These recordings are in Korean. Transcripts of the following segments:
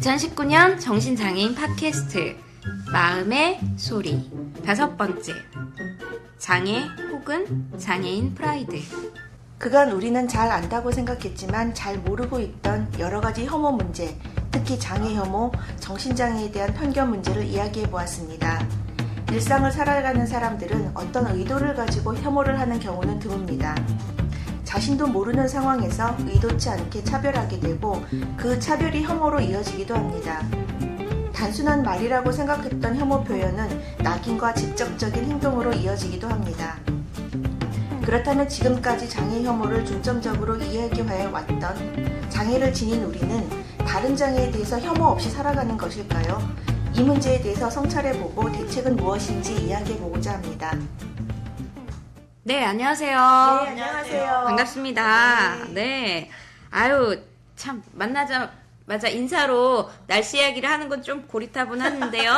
2019년 정신장애인 팟캐스트 마음의 소리 5번째 장애 혹은 장애인 프라이드. 그간 우리는 잘 안다고 생각했지만 잘 모르고 있던 여러 가지 혐오 문제, 특히 장애 혐오, 정신장애에 대한 편견 문제를 이야기해 보았습니다. 일상을 살아가는 사람들은 어떤 의도를 가지고 혐오를 하는 경우는 드뭅니다. 자신도 모르는 상황에서 의도치 않게 차별하게 되고 그 차별이 혐오로 이어지기도 합니다. 단순한 말이라고 생각했던 혐오 표현은 낙인과 직접적인 행동으로 이어지기도 합니다. 그렇다면 지금까지 장애 혐오를 중점적으로 이야기해 왔던 장애를 지닌 우리는 다른 장애에 대해서 혐오 없이 살아가는 것일까요? 이 문제에 대해서 성찰해보고 대책은 무엇인지 이야기해보고자 합니다. 네, 안녕하세요. 네, 안녕하세요. 반갑습니다. 네. 아유, 참, 만나자마자 인사로 날씨 이야기를 하는 건 좀 고리타분했는데요.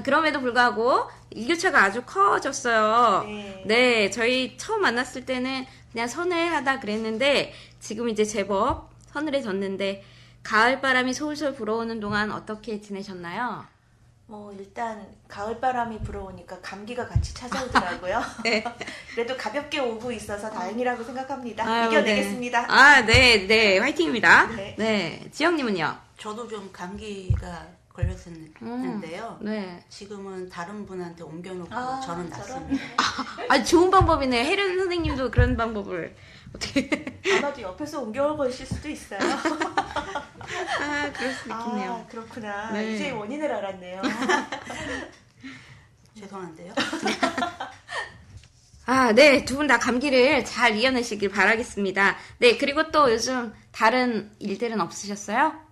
그럼에도 불구하고 일교차가 아주 커졌어요. 네, 저희 처음 만났을 때는 그냥 서늘하다 그랬는데 지금 이제 제법 서늘해졌는데 가을바람이 솔솔 불어오는 동안 어떻게 지내셨나요? 일단 가을바람이 불어오니까 감기가 같이 찾아오더라고요. 네. 그래도 가볍게 오고 있어서 다행이라고 생각합니다. 아유, 이겨내겠습니다. 네, 화이팅입니다. 네. 네, 지영님은요? 저도 좀 감기가 걸렸었는데요. 네. 지금은 다른 분한테 옮겨놓고 아, 저는 저런. 낫습니다. 좋은 방법이네. 혜련 선생님도 그런 방법을 어떻게? 아마도 옆에서 옮겨올 것일 수도 있어요. 그럴 수 있겠네요. 아, 그렇구나. 네. 이제 원인을 알았네요. 죄송한데요. 네, 두 분 다 감기를 잘 이겨내시길 바라겠습니다. 네, 그리고 또 요즘 다른 일들은 없으셨어요?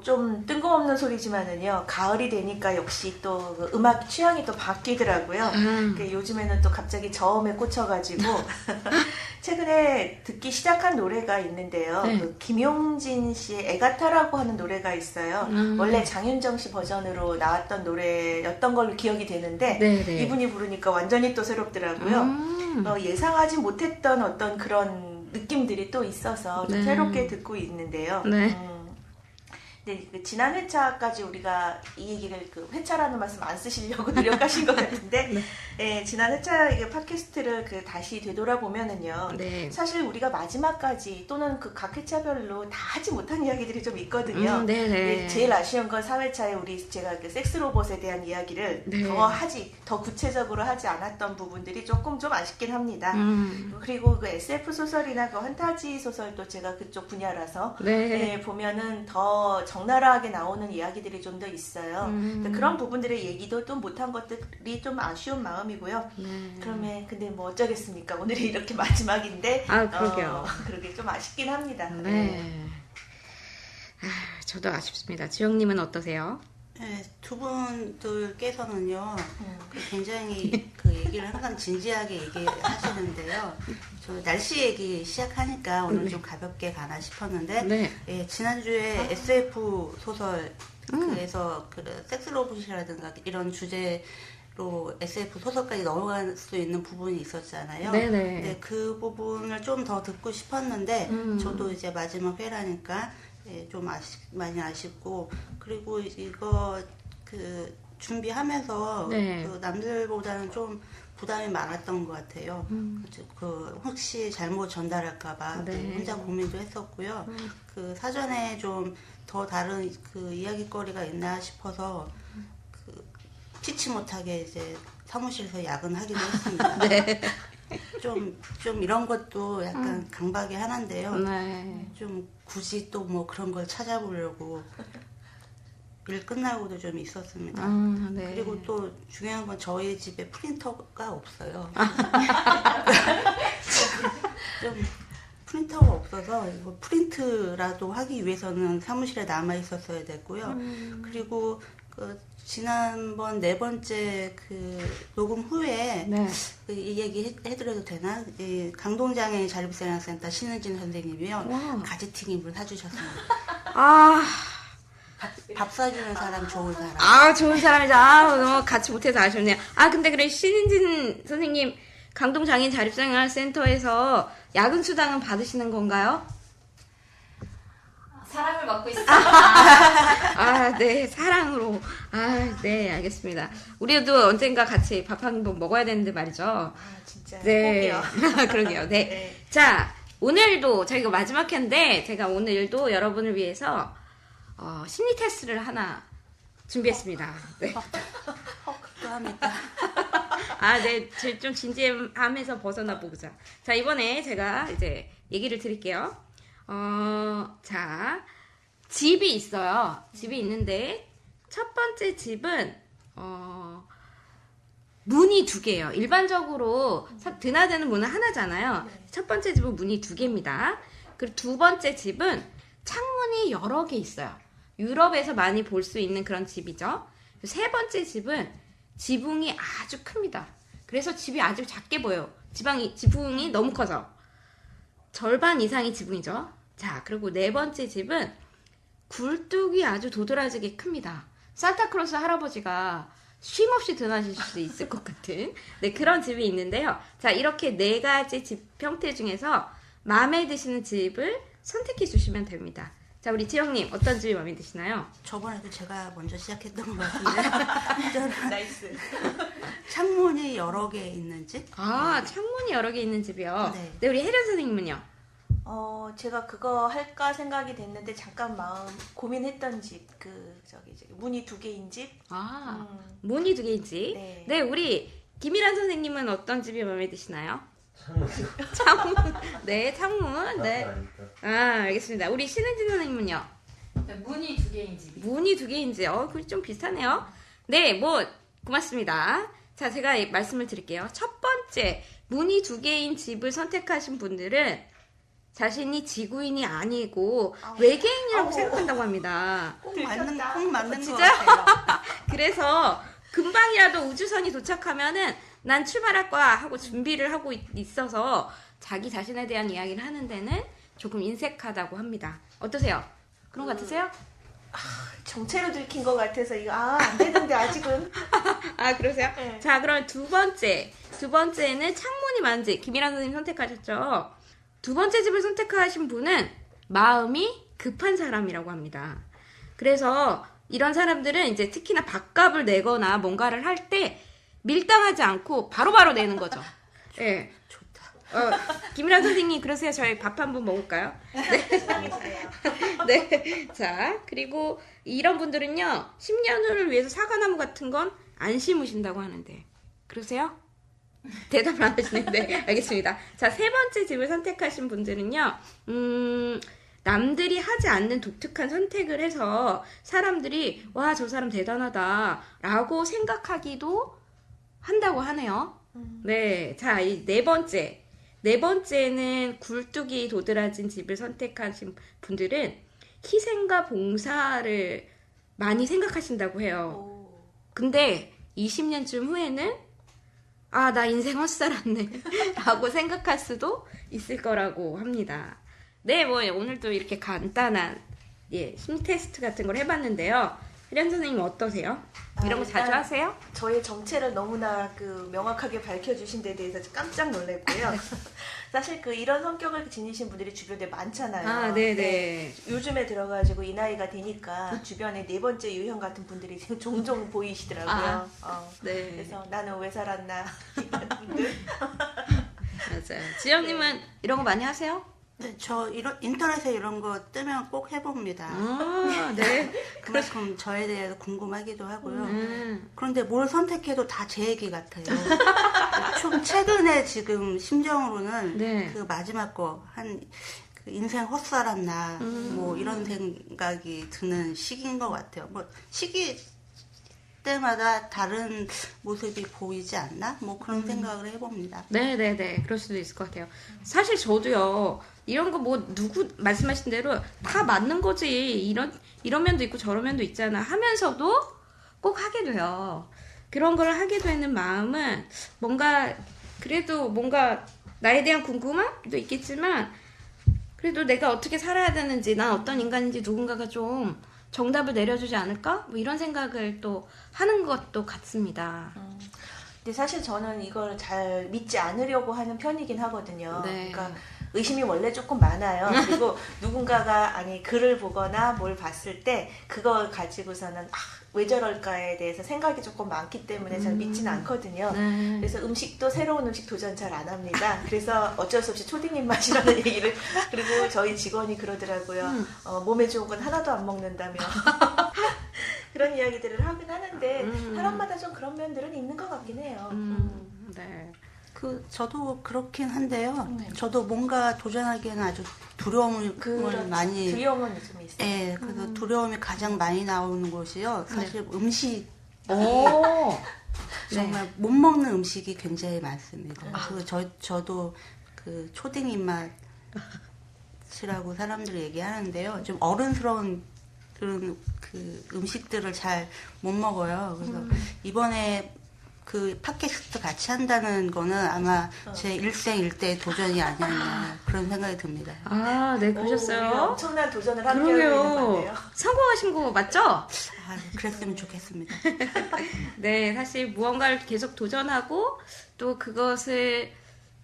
좀 뜬금없는 소리지만은요, 가을이 되니까 역시 또그 음악 취향이 또 바뀌더라고요. 요즘에는 또 갑자기 저음에 꽂혀가지고 최근에 듣기 시작한 노래가 있는데요. 네. 그 김용진 씨의 애가타라고 하는 노래가 있어요. 원래 장윤정 씨 버전으로 나왔던 노래였던 걸로 기억이 되는데 네네. 이분이 부르니까 완전히 또 새롭더라고요. 예상하지 못했던 어떤 그런 느낌들이 또 있어서 좀 네. 새롭게 듣고 있는데요. 네. 네, 지난 회차까지 우리가 이 얘기를 회차라는 말씀 안 쓰시려고 노력하신 것 같은데, 네, 지난 회차 팟캐스트를 다시 되돌아보면은요, 네. 사실 우리가 마지막까지 또는 각 회차별로 다 하지 못한 이야기들이 좀 있거든요. 네네. 네, 제일 아쉬운 건 4회차에 제가 섹스 로봇에 대한 이야기를 네. 더 구체적으로 하지 않았던 부분들이 조금 좀 아쉽긴 합니다. 그리고 SF 소설이나 환타지 소설도 제가 그쪽 분야라서 네. 보면은 더 적나라하게 나오는 이야기들이 좀 더 있어요. 그런 부분들의 얘기도 또 못한 것들이 좀 아쉬운 마음이고요. 그러면 근데 어쩌겠습니까? 오늘이 이렇게 마지막인데 그러게요. 그러게 좀 아쉽긴 합니다. 네. 저도 아쉽습니다. 지영님은 어떠세요? 네, 두 분들께서는요, 굉장히 그 얘기를 항상 진지하게 얘기하시는데요. 저 날씨 얘기 시작하니까 오늘 좀 가볍게 가나 싶었는데, 네. 예, 지난주에 SF 소설, 그래서 섹스 로봇이라든가 이런 주제로 SF 소설까지 넘어갈 수 있는 부분이 있었잖아요. 네네. 네, 그 부분을 좀 더 듣고 싶었는데, 저도 이제 마지막 회라니까, 좀 많이 아쉽고, 그리고 이거 준비하면서 네. 남들보다는 좀 부담이 많았던 것 같아요. 혹시 잘못 전달할까봐 네. 혼자 고민도 했었고요. 사전에 좀 더 다른 이야기거리가 있나 싶어서 피치 못하게 이제 사무실에서 야근하기도 했습니다. 네. 좀 이런 것도 약간 강박이 하나인데요. 네. 좀 굳이 또 그런 걸 찾아보려고 일 끝나고도 좀 있었습니다. 네. 그리고 또 중요한 건 저희 집에 프린터가 없어요. 좀 프린터가 없어서 이거 프린트라도 하기 위해서는 사무실에 남아 있었어야 됐고요. 그리고 지난번 4번째 녹음 후에 네. 이 얘기 해드려도 되나? 강동장애인 자립생활센터 신은진 선생님이요. 와. 가지튀김을 사주셨습니다. 밥 사주는 사람 좋은 사람. 좋은 사람이죠. 너무 같이 못해서 아쉽네요. 근데 그래, 신인진 선생님, 강동장애인 자립생활센터에서 야근 수당은 받으시는 건가요? 사랑을 받고 있습니다. 네, 사랑으로. 네, 알겠습니다. 우리도 언젠가 같이 밥 한 번 먹어야 되는데 말이죠. 진짜 네. 꼭이요. 그러게요. 네. 네. 자, 오늘도 저희가 마지막 회인데 제가 오늘도 여러분을 위해서 심리 테스트를 하나 준비했습니다. 네. 합니다. 네. 좀 진지함에서 벗어나 보자. 자, 이번에 제가 이제 얘기를 드릴게요. 자, 집이 있어요. 집이 있는데, 첫 번째 집은, 문이 2개예요. 일반적으로 드나드는 문은 하나잖아요. 첫 번째 집은 문이 2개입니다. 그리고 두 번째 집은 창문이 여러 개 있어요. 유럽에서 많이 볼 수 있는 그런 집이죠. 세 번째 집은 지붕이 아주 큽니다. 그래서 집이 아주 작게 보여요. 지붕이 너무 커서. 절반 이상이 지붕이죠. 자, 그리고 네 번째 집은 굴뚝이 아주 도드라지게 큽니다. 산타클로스 할아버지가 쉼없이 드나실 수 있을 것 같은 그런 집이 있는데요. 자, 이렇게 4가지 집 형태 중에서 마음에 드시는 집을 선택해 주시면 됩니다. 자, 우리 지영님 어떤 집이 마음에 드시나요? 저번에도 제가 먼저 시작했던 것 같은데 저는 나이스. 창문이 여러 개 있는 집. 창문이 여러 개 있는 집이요. 네. 우리 혜련 선생님은요? 제가 그거 할까 생각이 됐는데 잠깐 고민했던 집, 저기 문이 2개인 집. 문이 2개인 집. 네. 네, 우리 김일환 선생님은 어떤 집이 마음에 드시나요? 창문. 네, 창문. 네. 알겠습니다. 우리 신은진 선생님은요? 문이 2개인 집이. 문이 2개인 집. 그게 좀 비슷하네요. 네, 고맙습니다. 자, 제가 말씀을 드릴게요. 첫 번째, 문이 2개인 집을 선택하신 분들은 자신이 지구인이 아니고 외계인이라고 생각한다고 합니다. 꼭 맞는 것 진짜요? 같아요. 그래서 금방이라도 우주선이 도착하면은 난 출발할 거야 하고 준비를 하고 있어서 자기 자신에 대한 이야기를 하는 데는 조금 인색하다고 합니다. 어떠세요? 그런 거 같으세요? 정체로 들킨 것 같아서 이거 안 되는데 아직은. 그러세요? 네. 자, 그럼 두 번째는 창문이 많은 집. 김일환 선생님 선택하셨죠? 두 번째 집을 선택하신 분은 마음이 급한 사람이라고 합니다. 그래서 이런 사람들은 이제 특히나 밥값을 내거나 뭔가를 할 때 밀당하지 않고 바로바로 내는 거죠. 예. 좋다. 김일환 선생님, 그러세요? 저희 밥 한번 먹을까요? 네. 자, 그리고 이런 분들은요, 10년 후를 위해서 사과나무 같은 건 안 심으신다고 하는데. 그러세요? 대답을 안 하시는데. 알겠습니다. 자, 세 번째 집을 선택하신 분들은요, 남들이 하지 않는 독특한 선택을 해서 사람들이, 와, 저 사람 대단하다, 라고 생각하기도 한다고 하네요. 네. 자, 이 네 번째는 굴뚝이 도드라진 집을 선택하신 분들은 희생과 봉사를 많이 생각하신다고 해요. 근데 20년쯤 후에는 나 인생 헛살았네 라고 생각할 수도 있을 거라고 합니다. 네, 오늘도 이렇게 간단한 심리 테스트 같은 걸 해봤는데요. 혜련 선생님 어떠세요? 이런 거 자주 일단 하세요? 저의 정체를 너무나 명확하게 밝혀주신 데 대해서 깜짝 놀랐고요. 사실 이런 성격을 지니신 분들이 주변에 많잖아요. 네네. 요즘에 들어가지고 이 나이가 되니까 주변에 네 번째 유형 같은 분들이 지금 종종 보이시더라고요. 네. 그래서 나는 왜 살았나 이런 분들. 맞아요. 지영님은 이런 거 많이 하세요? 네, 저 인터넷에 이런 거 뜨면 꼭 해봅니다. 네. 그만큼 저에 대해서 궁금하기도 하고요. 음. 그런데 뭘 선택해도 다 제 얘기 같아요. 좀 최근에 지금 심정으로는 네. 그 마지막 거 인생 헛살았나 뭐 이런 생각이 드는 시기인 것 같아요. 시기 때마다 다른 모습이 보이지 않나? 뭐 그런 생각을 해봅니다. 네네네. 그럴 수도 있을 것 같아요. 사실 저도요, 이런 거 누구 말씀하신 대로 다 맞는 거지. 이런 면도 있고 저런 면도 있잖아. 하면서도 꼭 하게 돼요. 그런 걸 하게 되는 마음은 그래도 뭔가 나에 대한 궁금함도 있겠지만, 그래도 내가 어떻게 살아야 되는지, 난 어떤 인간인지 누군가가 좀 정답을 내려주지 않을까? 이런 생각을 또 하는 것도 같습니다. 근데 사실 저는 이걸 잘 믿지 않으려고 하는 편이긴 하거든요. 네. 그러니까 의심이 원래 조금 많아요. 그리고 누군가가 글을 보거나 뭘 봤을 때 그거 가지고서는 왜 저럴까에 대해서 생각이 조금 많기 때문에 잘 믿진 않거든요. 네. 그래서 음식도 새로운 음식 도전 잘 안 합니다. 그래서 어쩔 수 없이 초딩 입맛이라는 얘기를 그리고 저희 직원이 그러더라고요. 몸에 좋은 건 하나도 안 먹는다며 그런 이야기들을 하긴 하는데 사람마다 좀 그런 면들은 있는 것 같긴 해요. 네. 저도 그렇긴 한데요. 네. 저도 뭔가 도전하기에는 아주 두려움을 많이. 두려움은 좀 있어요. 예, 그래서 두려움이 가장 많이 나오는 곳이요. 사실 음식. 오. 정말 못 먹는 음식이 굉장히 많습니다. 그리고 저도 그 초딩 입맛이라고 사람들이 얘기하는데요. 좀 어른스러운 그런 그 음식들을 잘 못 먹어요. 그래서 이번에 그 팟캐스트 같이 한다는 거는 아마 제 일생일대의 도전이 아니었나 그런 생각이 듭니다. 아, 네, 우리가 그러셨어요? 엄청난 도전을 함께 하고 있는 것 그러게요. 같네요. 성공하신 거 맞죠? 그랬으면 좋겠습니다. 네, 사실 무언가를 계속 도전하고 또 그것을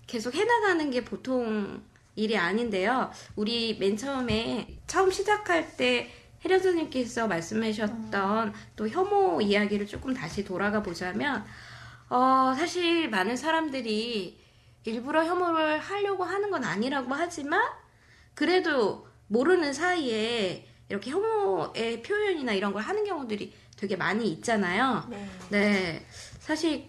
계속 해나가는 게 보통 일이 아닌데요. 우리 맨 처음 시작할 때 혜련 선생님께서 말씀하셨던 또 혐오 이야기를 조금 다시 돌아가 보자면 사실 많은 사람들이 일부러 혐오를 하려고 하는 건 아니라고 하지만 그래도 모르는 사이에 이렇게 혐오의 표현이나 이런 걸 하는 경우들이 되게 많이 있잖아요. 네. 네. 사실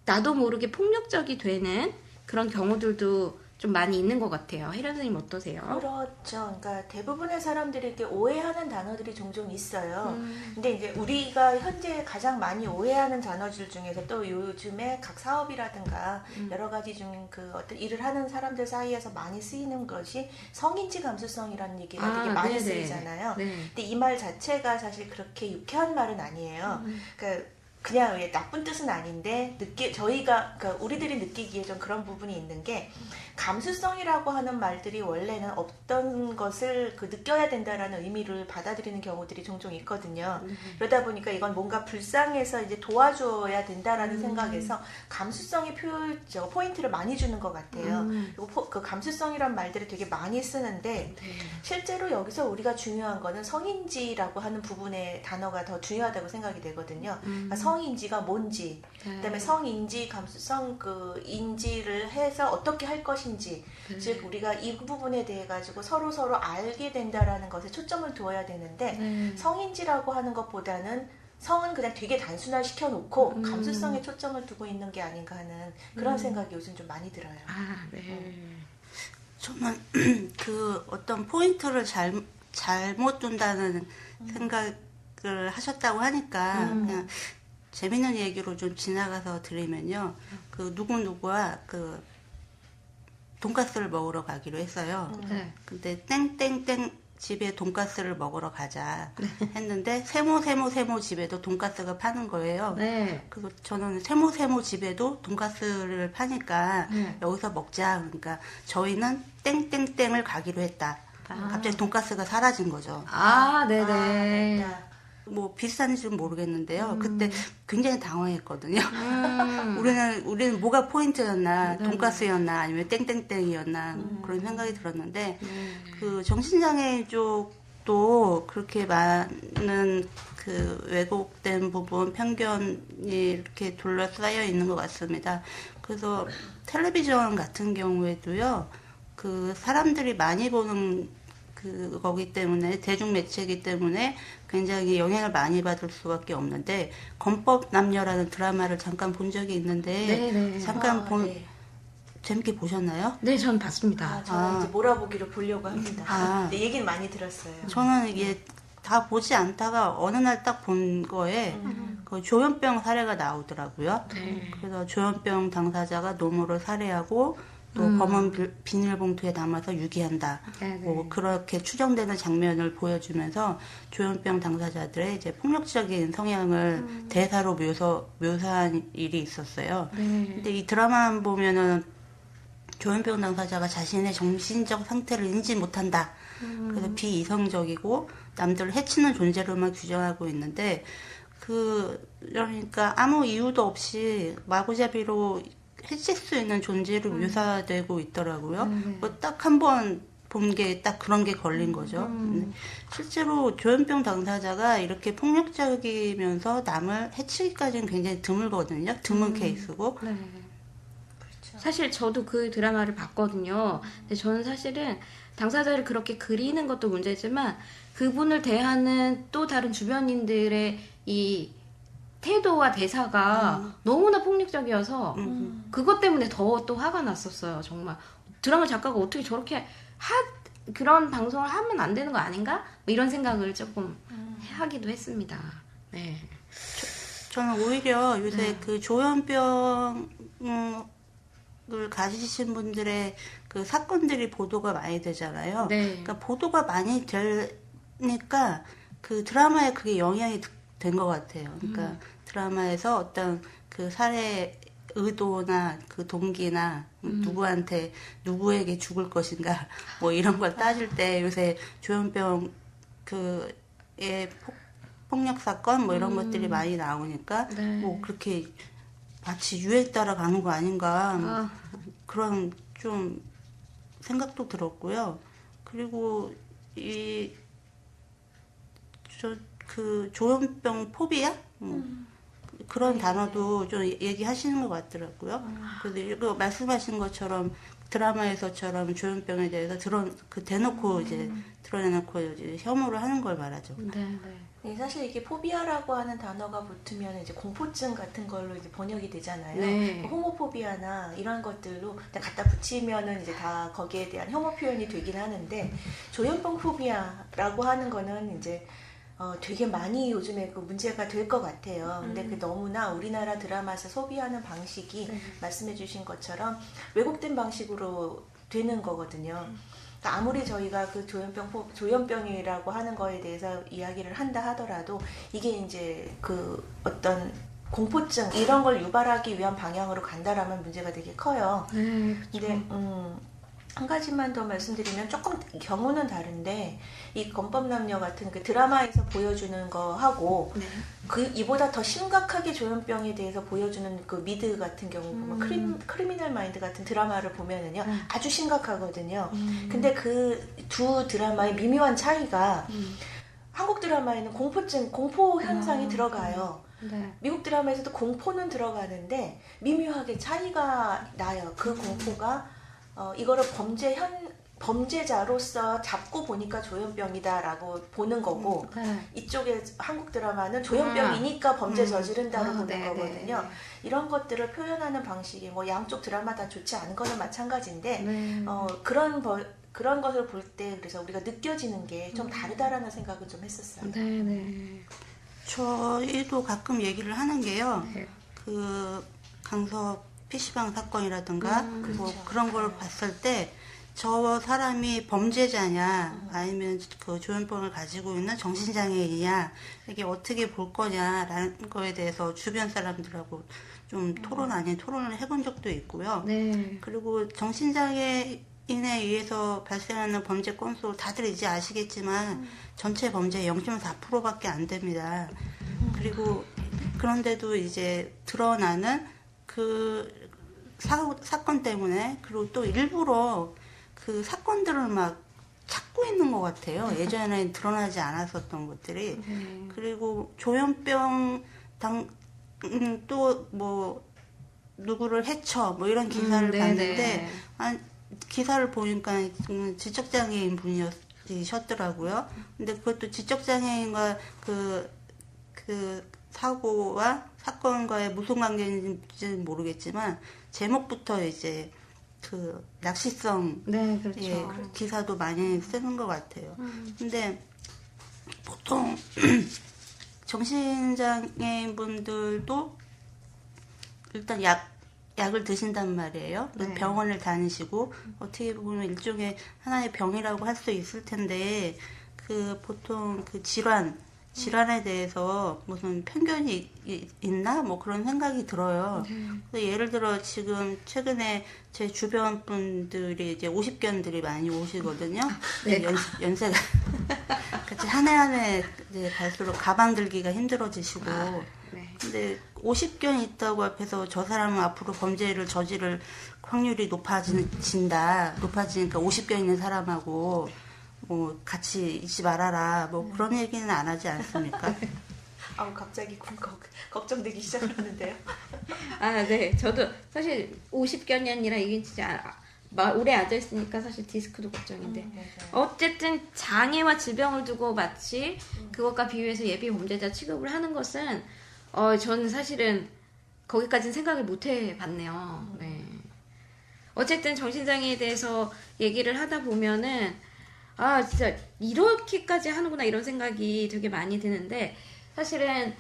나도 모르게 폭력적이 되는 그런 경우들도 좀 많이 있는 것 같아요. 혜련 선생님 어떠세요? 그렇죠. 그러니까 대부분의 사람들이 이렇게 오해하는 단어들이 종종 있어요. 근데 이제 우리가 현재 가장 많이 오해하는 단어들 중에서 또 요즘에 각 사업이라든가 여러 가지 중 그 어떤 일을 하는 사람들 사이에서 많이 쓰이는 것이 성인지 감수성이라는 얘기가 되게 많이 네네. 쓰이잖아요. 네. 근데 이 말 자체가 사실 그렇게 유쾌한 말은 아니에요. 그러니까 그냥 왜 나쁜 뜻은 아닌데 저희가 그러니까 우리들이 느끼기에 좀 그런 부분이 있는 게 감수성이라고 하는 말들이 원래는 어떤 것을 느껴야 된다라는 의미를 받아들이는 경우들이 종종 있거든요. 그러다 보니까 이건 뭔가 불쌍해서 이제 도와줘야 된다라는 생각에서 감수성의 포인트를 많이 주는 것 같아요. 그리고 그 감수성이란 말들을 되게 많이 쓰는데 실제로 여기서 우리가 중요한 거는 성인지라고 하는 부분의 단어가 더 중요하다고 생각이 되거든요. 그러니까 성인지가 뭔지, 그다음에 성인지, 감수성, 인지를 해서 어떻게 할 것인지, 즉 우리가 이 부분에 대해 가지고 서로 알게 된다라는 것에 초점을 두어야 되는데 성인지라고 하는 것보다는 성은 그냥 되게 단순화시켜 놓고 감수성에 초점을 두고 있는 게 아닌가 하는 그런 생각이 요즘 좀 많이 들어요. 네. 저는 그 어떤 포인트를 잘못 둔다는 생각을 하셨다고 하니까 그냥 재밌는 얘기로 좀 지나가서 드리면요. 그 누구누구와 그 돈가스를 먹으러 가기로 했어요. 네. 근데 땡땡땡 집에 돈가스를 먹으러 가자 했는데 세모 집에도 돈가스가 파는 거예요. 네. 그래서 저는 세모 집에도 돈가스를 파니까 네. 여기서 먹자. 그러니까 저희는 땡땡땡을 가기로 했다. 갑자기 돈가스가 사라진 거죠. 네네. 맞다. 뭐 비슷한지는 모르겠는데요. 그때 굉장히 당황했거든요. 음. 우리는 뭐가 포인트였나, 네. 돈가스였나, 아니면 땡땡땡이었나 그런 생각이 들었는데 그 정신장애인 쪽도 그렇게 많은 그 왜곡된 부분, 편견이 이렇게 둘러싸여 있는 것 같습니다. 그래서 텔레비전 같은 경우에도요, 그 사람들이 많이 보는 거기 때문에 대중 매체이기 때문에 굉장히 영향을 많이 받을 수밖에 없는데 건법남녀라는 드라마를 잠깐 본 적이 있는데 네네. 잠깐 네. 재밌게 보셨나요? 네, 전 봤습니다. 저는 이제 몰아보기로 보려고 합니다. 근데 얘기는 많이 들었어요. 저는 이게 다 보지 않다가 어느 날 딱 본 거에 그 조현병 사례가 나오더라고요. 네. 그래서 조현병 당사자가 노모를 살해하고 또 검은 비닐봉투에 담아서 유기한다. 네네. 뭐 그렇게 추정되는 장면을 보여주면서 조현병 당사자들의 이제 폭력적인 성향을 대사로 묘사한 일이 있었어요. 네. 근데 이 드라마만 보면은 조현병 당사자가 자신의 정신적 상태를 인지 못한다. 그래서 비이성적이고 남들을 해치는 존재로만 규정하고 있는데 그러니까 아무 이유도 없이 마구잡이로 해칠 수 있는 존재로 묘사되고 있더라고요. 뭐 딱 한 번 본 게 딱 그런 게 걸린 거죠. 근데 실제로 조현병 당사자가 이렇게 폭력적이면서 남을 해치기까지는 굉장히 드물거든요. 드문 케이스고. 네. 사실 저도 그 드라마를 봤거든요. 근데 저는 사실은 당사자를 그렇게 그리는 것도 문제지만 그분을 대하는 또 다른 주변인들의 이 태도와 대사가 너무나 폭력적이어서 그것 때문에 더 또 화가 났었어요. 정말 드라마 작가가 어떻게 저렇게 그런 방송을 하면 안 되는 거 아닌가? 뭐 이런 생각을 조금 하기도 했습니다. 네. 저는 오히려 요새 그 조현병을 가지신 분들의 그 사건들이 보도가 많이 되잖아요. 네. 그러니까 보도가 많이 되니까 그 드라마에 그게 영향이 된 것 같아요. 그러니까 드라마에서 어떤 그 살해 의도나 그 동기나 누구한테 누구에게 죽을 것인가 뭐 이런 걸 따질 때 요새 조현병 그의 폭력 사건 뭐 이런 것들이 많이 나오니까 네. 뭐 그렇게 마치 유행 따라 가는 거 아닌가 아. 그런 좀 생각도 들었고요. 그리고 그 조현병 포비아 그런 단어도 좀 얘기하시는 것 같더라고요. 그래서 이거 말씀하신 것처럼 드라마에서처럼 조현병에 대해서 대놓고 이제 드러내놓고 이제 혐오를 하는 걸 말하죠. 네, 네. 네, 사실 이게 포비아라고 하는 단어가 붙으면 이제 공포증 같은 걸로 이제 번역이 되잖아요. 네. 호모포비아나 이런 것들로 그냥 갖다 붙이면은 이제 다 거기에 대한 혐오 표현이 되긴 하는데 조현병 포비아라고 하는 거는 이제 되게 많이 요즘에 그 문제가 될 것 같아요. 근데 그 너무나 우리나라 드라마에서 소비하는 방식이 말씀해주신 것처럼 왜곡된 방식으로 되는 거거든요. 그러니까 아무리 저희가 그 조현병이라고 하는 거에 대해서 이야기를 한다 하더라도 이게 이제 그 어떤 공포증 이런 걸 유발하기 위한 방향으로 간다라면 문제가 되게 커요. 네, 근데 한 가지만 더 말씀드리면 조금 경우는 다른데 이 건법남녀 같은 그 드라마에서 보여주는 거하고 이보다 더 심각하게 조현병에 대해서 보여주는 그 미드 같은 경우 보면 크리미널 마인드 같은 드라마를 보면은요 아주 심각하거든요. 근데 그 두 드라마의 미묘한 차이가 한국 드라마에는 공포 현상이 들어가요. 네. 미국 드라마에서도 공포는 들어가는데 미묘하게 차이가 나요. 그 공포가 이거를 범죄자로서 잡고 보니까 조현병이다라고 보는 거고 이쪽에 한국 드라마는 조현병이니까 범죄 저지른다로 보는 네, 거거든요. 네. 이런 것들을 표현하는 방식이 뭐 양쪽 드라마 다 좋지 않은 거는 마찬가지인데 네. 그런 것을 볼 때 그래서 우리가 느껴지는 게 좀 다르다라는 생각을 좀 했었어요. 네, 네. 저희도 가끔 얘기를 하는 게요. 네. 그 강서 PC방 사건이라든가 뭐 그렇죠. 그런 걸 봤을 때 저 사람이 범죄자냐 아니면 그 조현병을 가지고 있는 정신장애인이냐 이게 어떻게 볼 거냐라는 거에 대해서 주변 사람들하고 좀 토론 아닌 토론을 해본 적도 있고요. 네. 그리고 정신장애인에 의해서 발생하는 범죄 건수 다들 이제 아시겠지만 전체 범죄의 0.4%밖에 안 됩니다. 그리고 그런데도 이제 드러나는 그 사건 때문에 그리고 또 일부러 그 사건들을 막 찾고 있는 것 같아요. 예전에 드러나지 않았었던 것들이. 그리고 조현병 또 뭐 누구를 해쳐 뭐 이런 기사를 봤는데 기사를 보니까 지적장애인 분이셨더라고요. 근데 그것도 지적장애인과 그 사고와 사건과의 무슨 관계인지는 모르겠지만 제목부터 이제 그 낚시성 네, 그렇죠. 그 기사도 많이 쓰는 것 같아요. 근데 보통 정신장애인 분들도 일단 약을 드신단 말이에요. 네. 병원을 다니시고 어떻게 보면 일종의 하나의 병이라고 할 수 있을 텐데 그 보통 그 질환에 대해서 무슨 편견이 있나? 뭐 그런 생각이 들어요. 그래서 예를 들어 지금 최근에 제 주변 분들이 이제 50견들이 많이 오시거든요. 네. 연세가 같이 한 해 한 해 갈수록 가방 들기가 힘들어지시고. 네. 근데 50견 있다고 앞에서 저 사람은 앞으로 범죄를 저지를 확률이 높아지니까 50견 있는 사람하고 뭐 같이 있지 말아라 뭐 그런 얘기는 안 하지 않습니까? 아우 갑자기 걱정되기 시작하는데요. 네. 저도 사실 50견이 아니라 이게 진짜 오래 앉아있으니까 사실 디스크도 걱정인데. 어쨌든 장애와 질병을 두고 마치 그것과 비교해서 예비 범죄자 취급을 하는 것은 저는 사실은 거기까지는 생각을 못 해봤네요. 네. 어쨌든 정신장애에 대해서 얘기를 하다 보면은 진짜 이렇게까지 하는구나 이런 생각이 되게 많이 드는데 사실은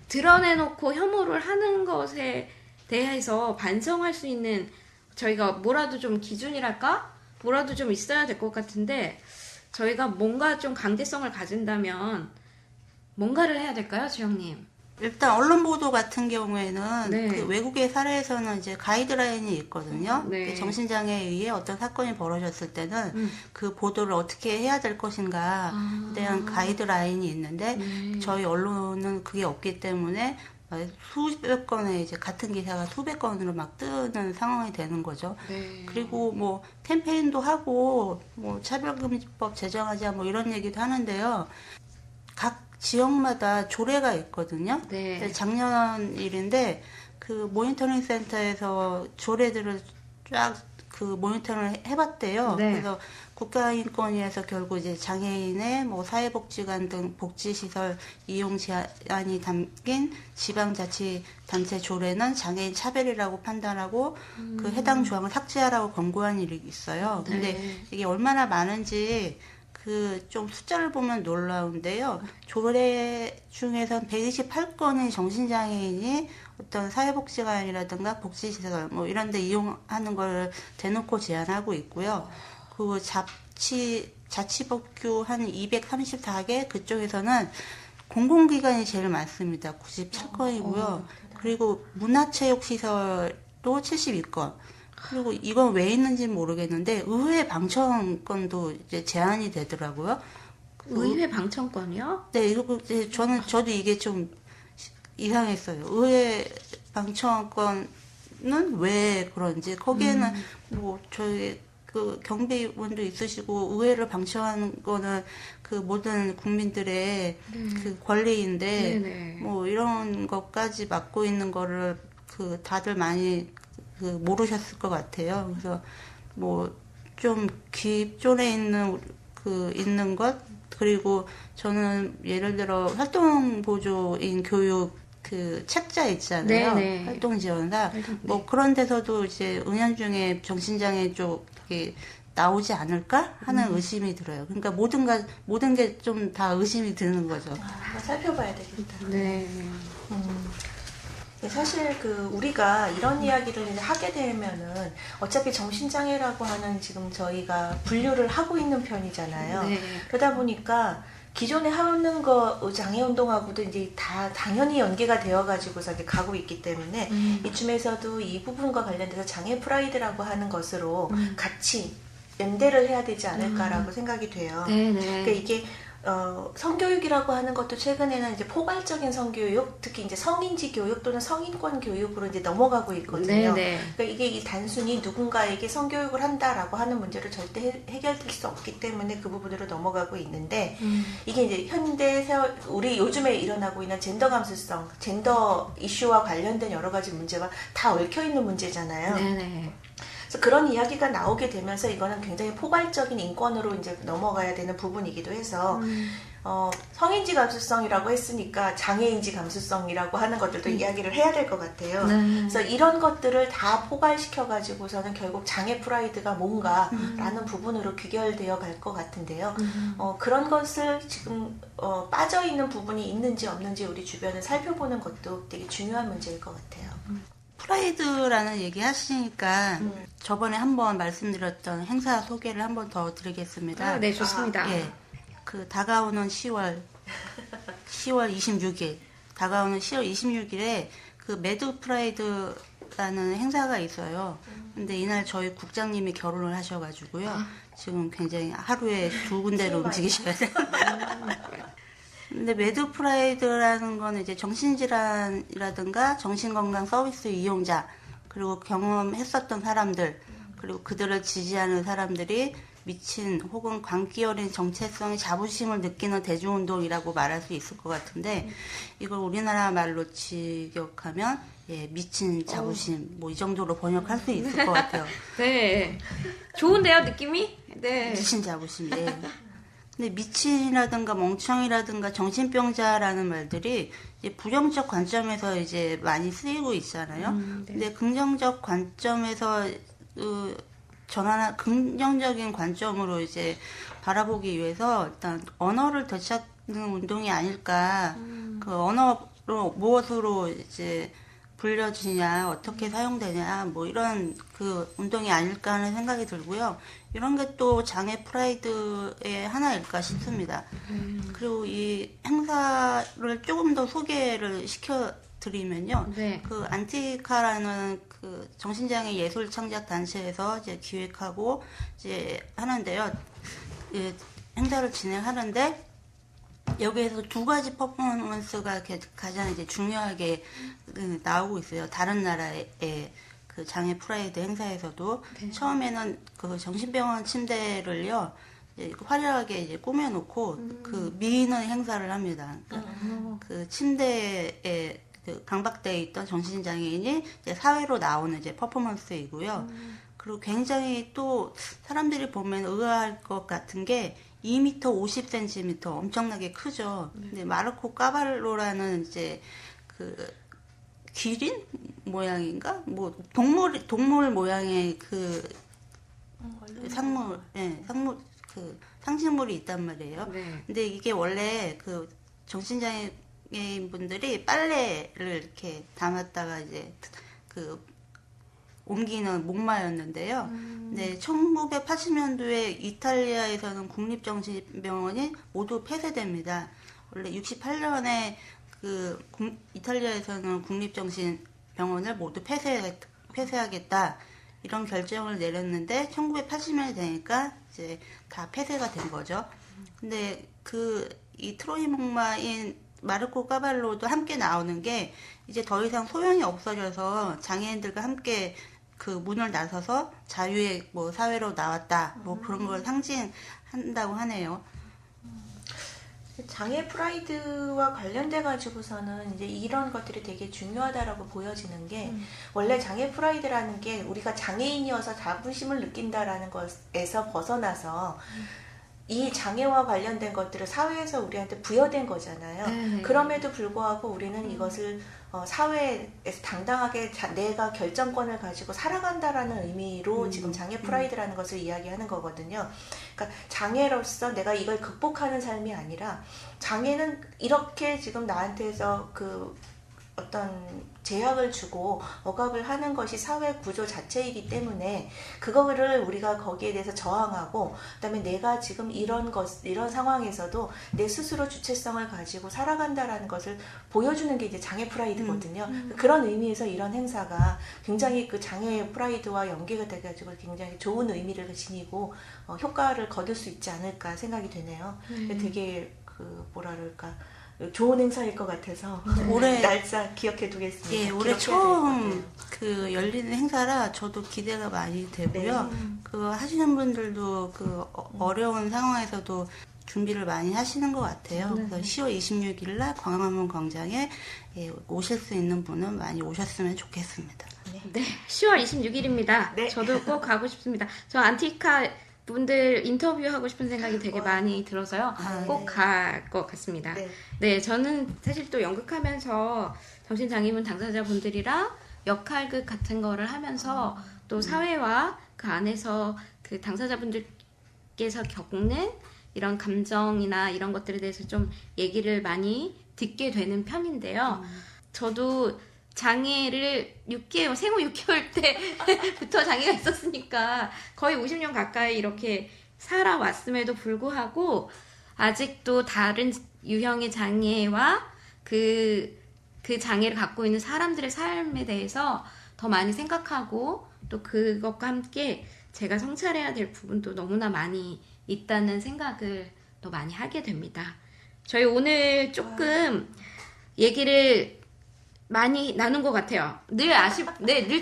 드러내놓고 혐오를 하는 것에 대해서 반성할 수 있는 저희가 뭐라도 좀 기준이랄까? 뭐라도 좀 있어야 될 것 같은데 저희가 뭔가 좀 강제성을 가진다면 뭔가를 해야 될까요, 주영님? 일단 언론 보도 같은 경우에는 네. 그 외국의 사례에서는 이제 가이드라인이 있거든요. 네. 그 정신장애에 의해 어떤 사건이 벌어졌을 때는 그 보도를 어떻게 해야 될 것인가에 대한 가이드라인이 있는데 저희 언론은 그게 없기 때문에 수백 건의 이제 같은 기사가 수백 건으로 막 뜨는 상황이 되는 거죠. 네. 그리고 뭐 캠페인도 하고 뭐 차별금지법 제정하자 뭐 이런 얘기도 하는데요. 각 지역마다 조례가 있거든요. 네. 근데 작년 일인데 그 모니터링 센터에서 조례들을 쫙 그 모니터링을 해봤대요. 네. 그래서 국가인권위에서 결국 이제 장애인의 뭐 사회복지관 등 복지시설 이용 제한이 담긴 지방자치단체 조례는 장애인 차별이라고 판단하고 그 해당 조항을 삭제하라고 권고한 일이 있어요. 근데 네. 이게 얼마나 많은지 그 좀 숫자를 보면 놀라운데요. 조례 중에서 128건의 정신장애인이 어떤 사회복지관이라든가 복지시설 뭐 이런 데 이용하는 걸 대놓고 제한하고 있고요. 그 자치법규 한 234개 그쪽에서는 공공기관이 제일 많습니다. 97건이고요. 그리고 문화체육시설도 72건. 그리고 이건 왜 있는지는 모르겠는데 의회 방청권도 이제 제한이 되더라고요. 의회 방청권이요? 네, 이거 이제 저도 이게 좀 이상했어요. 의회 방청권은 왜 그런지 거기에는 뭐 저희 그 경비원도 있으시고 의회를 방청하는 거는 그 모든 국민들의 그 권리인데 네네. 뭐 이런 것까지 맡고 있는 거를 그 다들 많이 그 모르셨을 것 같아요. 그래서 뭐 좀 기존에 있는 것 그리고 저는 예를 들어 활동 보조인 교육 그 책자 있잖아요. 네네. 활동 지원사 뭐 그런 데서도 이제 은연중에 정신장애 쪽이 나오지 않을까 하는 의심이 들어요. 그러니까 모든 게 좀 다 의심이 드는 거죠. 한번 살펴봐야 되겠다. 네. 네, 사실 우리가 이런 이야기를 이제 하게 되면은 어차피 정신장애라고 하는 지금 저희가 분류를 하고 있는 편이잖아요. 네. 그러다 보니까 기존에 하는 장애운동하고도 이제 다 당연히 연계가 되어가지고서 이제 가고 있기 때문에 이쯤에서도 이 부분과 관련돼서 장애 프라이드라고 하는 것으로 같이 연대를 해야 되지 않을까라고 생각이 돼요. 네네. 그러니까 이게 성교육이라고 하는 것도 최근에는 이제 포괄적인 성교육, 특히 이제 성인지 교육 또는 성인권 교육으로 이제 넘어가고 있거든요. 네네. 그러니까 이게 단순히 누군가에게 성교육을 한다라고 하는 문제를 절대 해결될 수 없기 때문에 그 부분으로 넘어가고 있는데 이게 이제 현대 우리 요즘에 일어나고 있는 젠더 감수성, 젠더 이슈와 관련된 여러 가지 문제가 다 얽혀 있는 문제잖아요. 네네. 그래서 그런 이야기가 나오게 되면서 이거는 굉장히 포괄적인 인권으로 이제 넘어가야 되는 부분이기도 해서 성인지 감수성이라고 했으니까 장애인지 감수성이라고 하는 것들도 이야기를 해야 될 것 같아요. 그래서 이런 것들을 다 포괄시켜 가지고서는 결국 장애 프라이드가 뭔가라는 부분으로 귀결되어 갈 것 같은데요. 그런 것을 지금 빠져 있는 부분이 있는지 없는지 우리 주변을 살펴보는 것도 되게 중요한 문제일 것 같아요. 프라이드라는 얘기 하시니까 저번에 한번 말씀드렸던 행사 소개를 한번 더 드리겠습니다. 네, 좋습니다. 예. 그 다가오는 10월 26일 다가오는 10월 26일에 그 매드 프라이드라는 행사가 있어요. 근데 이날 저희 국장님이 결혼을 하셔가지고요. 지금 굉장히 하루에 2군데로 움직이셔야 돼요. 근데 매드 프라이드라는 거는 이제 정신질환이라든가 정신건강 서비스 이용자, 그리고 경험했었던 사람들, 그리고 그들을 지지하는 사람들이 미친 혹은 광기 어린 정체성의 자부심을 느끼는 대중운동이라고 말할 수 있을 것 같은데, 이걸 우리나라 말로 직역하면 미친 자부심, 뭐 이 정도로 번역할 수 있을 것 같아요. 네. 좋은데요, 느낌이? 네. 미친 자부심. 예. 근데 미친이라든가 멍청이라든가 정신병자라는 말들이 이제 부정적 관점에서 이제 많이 쓰이고 있잖아요. 네. 근데 긍정적 관점에서 전환한 긍정적인 관점으로 이제 바라보기 위해서 일단 언어를 되찾는 운동이 아닐까. 그 언어로 무엇으로 이제 불려지냐, 어떻게 사용되냐, 뭐 이런 그 운동이 아닐까 하는 생각이 들고요. 이런 게 또 장애 프라이드의 하나일까 싶습니다. 그리고 이 행사를 조금 더 소개를 시켜드리면요. 네. 그 안티카라는 그 정신장애 예술 창작 단체에서 이제 기획하고 이제 하는데요. 예, 행사를 진행하는데 여기에서 두 가지 퍼포먼스가 가장 이제 중요하게 나오고 있어요. 다른 나라의 그 장애 프라이드 행사에서도 처음에는 그 정신병원 침대를요 이제 화려하게 이제 꾸며놓고 그 미인의 행사를 합니다. 그러니까 그 침대에 그 강박되어 있던 정신장애인이 이제 사회로 나오는 이제 퍼포먼스이고요. 그리고 굉장히 또 사람들이 보면 의아할 것 같은 게 2m 50cm 엄청나게 크죠. 근데 마르코 까발로라는 이제 그 기린 모양인가? 뭐 동물 모양의 그 상물, 상물 그 상징물이 있단 말이에요. 네. 근데 이게 원래 그 정신장애인 분들이 빨래를 이렇게 담았다가 이제 그 옮기는 목마였는데요. 네, 1980년도에 이탈리아에서는 국립정신병원이 모두 폐쇄됩니다. 원래 68년에 그 이탈리아에서는 국립정신병원을 모두 폐쇄하겠다 이런 결정을 내렸는데 1980년이 되니까 이제 다 폐쇄가 된 거죠. 근데 이 트로이 목마인 마르코 까발로도 함께 나오는 게 이제 더 이상 소용이 없어져서 장애인들과 함께 그 문을 나서서 자유의 뭐 사회로 나왔다 뭐 그런 걸 상징한다고 하네요. 장애 프라이드와 관련돼 가지고서는 이제 이런 것들이 되게 중요하다라고 보여지는 게 원래 장애 프라이드라는 게 우리가 장애인이어서 자부심을 느낀다라는 것에서 벗어나서 이 장애와 관련된 것들을 사회에서 우리한테 부여된 거잖아요. 네. 그럼에도 불구하고 우리는 이것을 사회에서 당당하게 내가 결정권을 가지고 살아간다라는 의미로 지금 장애 프라이드라는 것을 이야기하는 거거든요. 그러니까 장애로서 내가 이걸 극복하는 삶이 아니라 장애는 이렇게 지금 나한테서 그 어떤 제약을 주고 억압을 하는 것이 사회 구조 자체이기 때문에 그거를 우리가 거기에 대해서 저항하고 그다음에 내가 지금 이런 상황에서도 내 스스로 주체성을 가지고 살아간다라는 것을 보여주는 게 이제 장애 프라이드거든요. 그런 의미에서 이런 행사가 굉장히 그 장애 프라이드와 연계가 돼가지고 굉장히 좋은 의미를 지니고 효과를 거둘 수 있지 않을까 생각이 되네요. 되게 그 뭐라 그럴까 좋은 행사일 것 같아서 올해 날짜 기억해 두겠습니다. 예, 올해 처음 그 열리는 행사라 저도 기대가 많이 되고요. 네. 그 하시는 분들도 그 어려운 상황에서도 준비를 많이 하시는 것 같아요. 그래서 10월 26일 날 광화문 광장에 오실 수 있는 분은 많이 오셨으면 좋겠습니다. 네, 10월 26일입니다. 네. 저도 꼭 가고 싶습니다. 저 안티카 분들 인터뷰하고 싶은 생각이 되게 많이 들어서요. 꼭 갈 것 같습니다. 네. 네, 저는 사실 또 연극하면서 정신장애인 당사자분들이랑 역할극 같은 거를 하면서 또 사회와 그 안에서 그 당사자분들께서 겪는 이런 감정이나 이런 것들에 대해서 좀 얘기를 많이 듣게 되는 편인데요. 저도 장애를 생후 6개월 때부터 장애가 있었으니까 거의 50년 가까이 이렇게 살아왔음에도 불구하고 아직도 다른 유형의 장애와 그 장애를 갖고 있는 사람들의 삶에 대해서 더 많이 생각하고 또 그것과 함께 제가 성찰해야 될 부분도 너무나 많이 있다는 생각을 더 많이 하게 됩니다. 저희 오늘 조금 얘기를 많이 나눈 것 같아요. 늘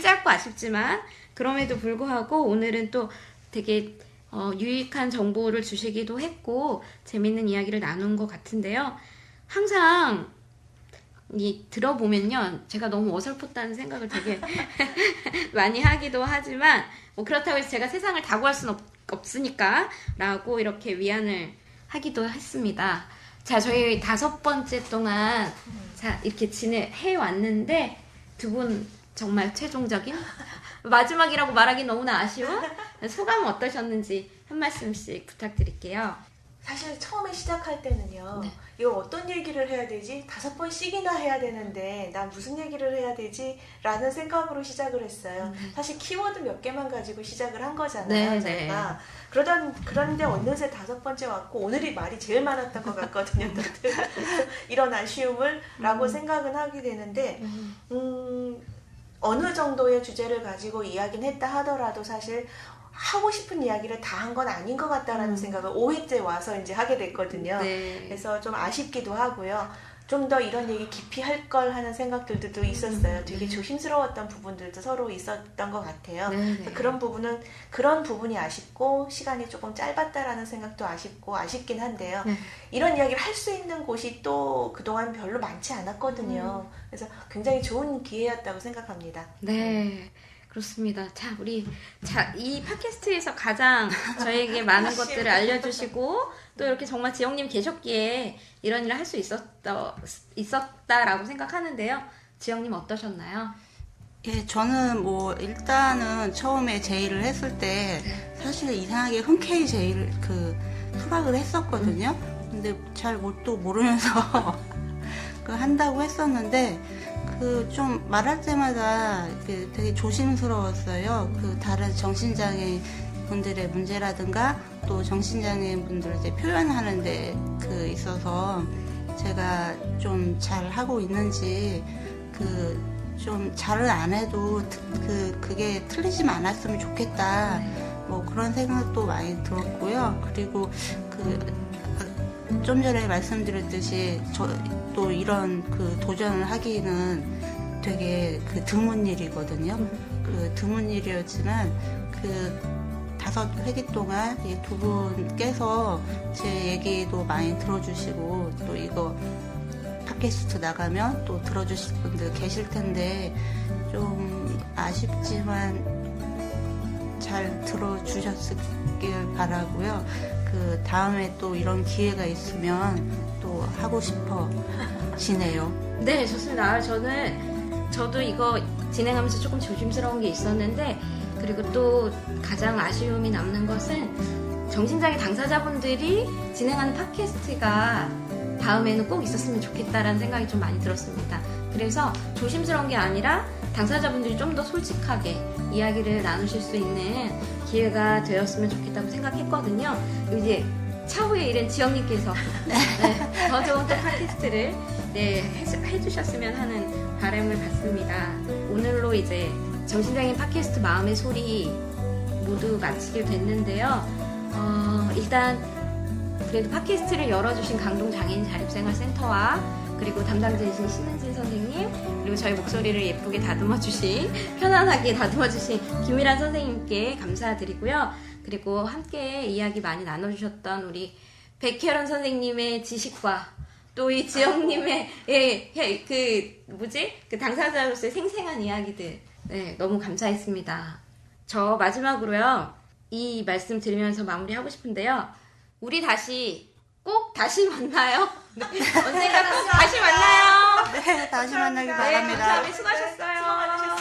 짧고 아쉽지만 그럼에도 불구하고 오늘은 또 되게 유익한 정보를 주시기도 했고 재밌는 이야기를 나눈 것 같은데요. 항상 들어보면요, 제가 너무 어설펐다는 생각을 되게 많이 하기도 하지만 뭐 그렇다고 해서 제가 세상을 다 구할 수는 없으니까 라고 이렇게 위안을 하기도 했습니다. 자, 저희 5번째 동안 자 이렇게 진행해 왔는데 두 분 정말 최종적인 마지막이라고 말하기 너무나 아쉬운 소감은 어떠셨는지 한 말씀씩 부탁드릴게요. 사실 처음에 시작할 때는요, 네. 이거 어떤 얘기를 해야 되지? 5번씩이나 해야 되는데 난 무슨 얘기를 해야 되지? 라는 생각으로 시작을 했어요. 사실 키워드 몇 개만 가지고 시작을 한 거잖아요, 네, 저희가. 그런데 어느새 5번째 왔고 오늘이 말이 제일 많았던 것 같거든요. 이런 아쉬움을 라고 생각은 하게 되는데 어느 정도의 주제를 가지고 이야기는 했다 하더라도 사실 하고 싶은 이야기를 다 한 건 아닌 것 같다라는 생각을 5회째 와서 이제 하게 됐거든요. 네. 그래서 좀 아쉽기도 하고요. 좀 더 이런 얘기 깊이 할 걸 하는 생각들도 있었어요. 되게 조심스러웠던 부분들도 서로 있었던 것 같아요. 네. 그런 부분이 아쉽고 시간이 조금 짧았다라는 생각도 아쉽긴 한데요. 네. 이런 이야기를 할 수 있는 곳이 또 그동안 별로 많지 않았거든요. 그래서 굉장히 좋은 기회였다고 생각합니다. 네, 그렇습니다. 이 팟캐스트에서 가장 저에게 많은 것들을 알려주시고 또 이렇게 정말 지영님 계셨기에 이런 일을 할 수 있었다라고 생각하는데요. 지영님 어떠셨나요? 예, 저는 일단은 처음에 제의를 했을 때 사실 이상하게 흔쾌히 수락을 했었거든요. 근데 잘 뭣도 모르면서 한다고 했었는데 좀 말할 때마다 되게 조심스러웠어요. 다른 정신장애 분들의 문제라든가 또 정신장애 분들을 이제 표현하는데 있어서 제가 좀 잘 하고 있는지 좀 잘은 안 해도 그게 틀리지만 않았으면 좋겠다. 그런 생각도 많이 들었고요. 그리고 좀 전에 말씀드렸듯이 또 이런 도전을 하기는 되게 드문 일이거든요. 드문 일이었지만 5회기 동안 이 두 분께서 제 얘기도 많이 들어주시고 또 이거 팟캐스트 나가면 또 들어주실 분들 계실 텐데 좀 아쉽지만 잘 들어주셨길 바라고요. 다음에 또 이런 기회가 있으면 또 하고 싶어지네요. 네, 좋습니다. 저도 이거 진행하면서 조금 조심스러운 게 있었는데, 그리고 또 가장 아쉬움이 남는 것은 정신장애 당사자분들이 진행하는 팟캐스트가 다음에는 꼭 있었으면 좋겠다라는 생각이 좀 많이 들었습니다. 그래서 조심스러운 게 아니라 당사자분들이 좀 더 솔직하게 이야기를 나누실 수 있는 기회가 되었으면 좋겠다고 생각했거든요. 이제 차후에 이른 지영님께서 더 좋은 또 팟캐스트를 해주셨으면 하는 바람을 갖습니다. 오늘로 이제 정신장애 팟캐스트 마음의 소리 모두 마치게 됐는데요. 일단 그래도 팟캐스트를 열어주신 강동장애인 자립생활센터와 그리고 담당자이신 신은진 선생님, 그리고 저희 목소리를 예쁘게 다듬어주신, 편안하게 다듬어주신 김미란 선생님께 감사드리고요. 그리고 함께 이야기 많이 나눠주셨던 우리 백혜련 선생님의 지식과 또 이 지영님의 당사자로서의 생생한 이야기들, 너무 감사했습니다. 저 마지막으로요, 이 말씀 드리면서 마무리하고 싶은데요. 우리 꼭 다시 만나요. 언젠가 꼭 다시 만나요. 네, 다시 만나기 네, 바랍니다. 감사합니다. 수고하셨어요.